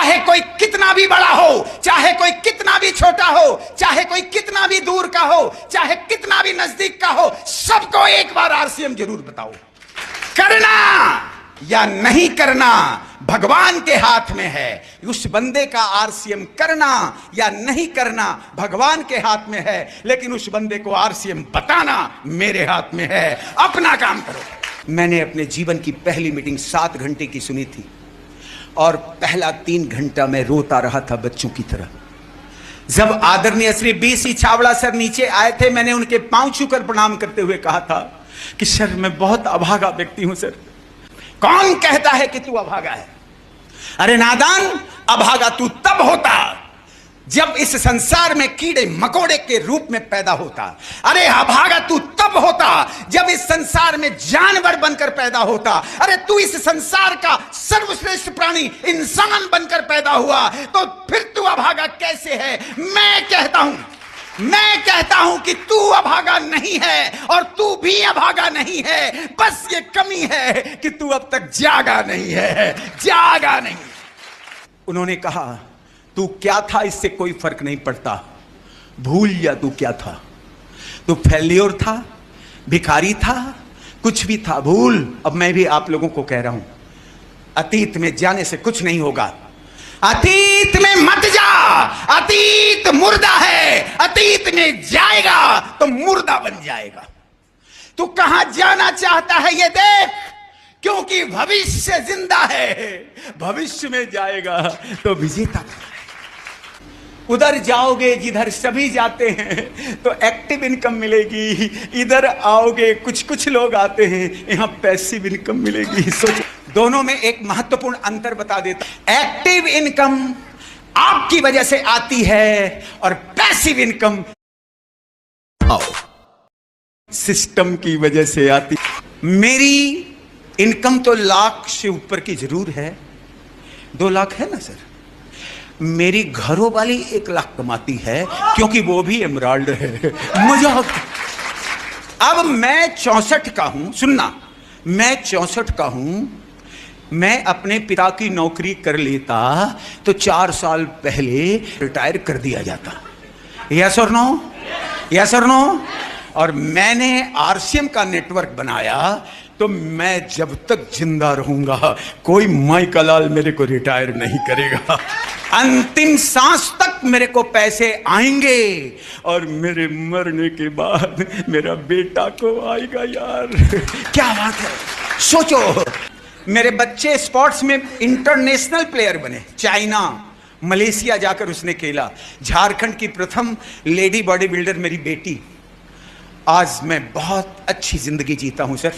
चाहे कोई कितना भी बड़ा हो, चाहे कोई कितना भी छोटा हो, चाहे कोई कितना भी दूर का हो, चाहे कितना भी नजदीक का हो, सबको एक बार आरसीएम जरूर बताओ। करना या नहीं करना भगवान के हाथ में है। उस बंदे का आरसीएम करना या नहीं करना भगवान के हाथ में है, लेकिन उस बंदे को आरसीएम बताना मेरे हाथ में है। अपना काम करो। मैंने अपने जीवन की पहली मीटिंग 7 घंटे की सुनी थी और पहला 3 घंटा मैं रोता रहा था बच्चों की तरह। जब आदरणीय श्री BC छाबड़ा सर नीचे आए थे, मैंने उनके पांव छूकर प्रणाम करते हुए कहा था कि सर मैं बहुत अभागा व्यक्ति हूं सर। कौन कहता है कि तू अभागा है? अरे नादान, अभागा तू तब होता जब इस संसार में कीड़े मकोड़े के रूप में पैदा होता। अरे अभागा तू तब होता जब इस संसार में जानवर बनकर पैदा होता। अरे तू इस संसार का सर्वश्रेष्ठ प्राणी इंसान बनकर पैदा हुआ, तो फिर तू अभागा कैसे है? मैं कहता हूं कि तू अभागा नहीं है और तू भी अभागा नहीं है। बस ये कमी है कि तू अब तक जागा नहीं है, जागा नहीं। उन्होंने कहा तू क्या था इससे कोई फर्क नहीं पड़ता, भूल जा तू क्या था। तू फेल्योर था, भिखारी था, कुछ भी था, भूल। अब मैं भी आप लोगों को कह रहा हूं, अतीत में जाने से कुछ नहीं होगा। अतीत में मत जा, अतीत मुर्दा है। अतीत में जाएगा तो मुर्दा बन जाएगा। तू कहां जाना चाहता है ये देख, क्योंकि भविष्य जिंदा है। भविष्य में जाएगा तो विजेता। उधर जाओगे जिधर सभी जाते हैं तो एक्टिव इनकम मिलेगी, इधर आओगे कुछ लोग आते हैं, यहां पैसिव इनकम मिलेगी। सोचो, दोनों में एक महत्वपूर्ण अंतर बता देता। एक्टिव इनकम आपकी वजह से आती है और पैसिव इनकम सिस्टम की वजह से आती। मेरी इनकम तो लाख से ऊपर की जरूर है, 2 लाख है ना सर। मेरी घरों वाली 1 लाख कमाती है, क्योंकि वो भी एमराल्ड है। मजाक। अब मैं 64 का हूं, सुनना, मैं 64 का हूं। मैं अपने पिता की नौकरी कर लेता तो 4 साल पहले रिटायर कर दिया जाता। यस और नो? यस और नो? और मैंने आरसीएम का नेटवर्क बनाया तो मैं जब तक जिंदा रहूंगा कोई माई का लाल मेरे को रिटायर नहीं करेगा। अंतिम सांस तक मेरे को पैसे आएंगे और मेरे मरने के बाद मेरा बेटा को आएगा। यार क्या बात है, सोचो। मेरे बच्चे स्पोर्ट्स में इंटरनेशनल प्लेयर बने। चाइना, मलेशिया जाकर उसने खेला। झारखंड की प्रथम लेडी बॉडी बिल्डर मेरी बेटी। आज मैं बहुत अच्छी जिंदगी जीता हूं सर।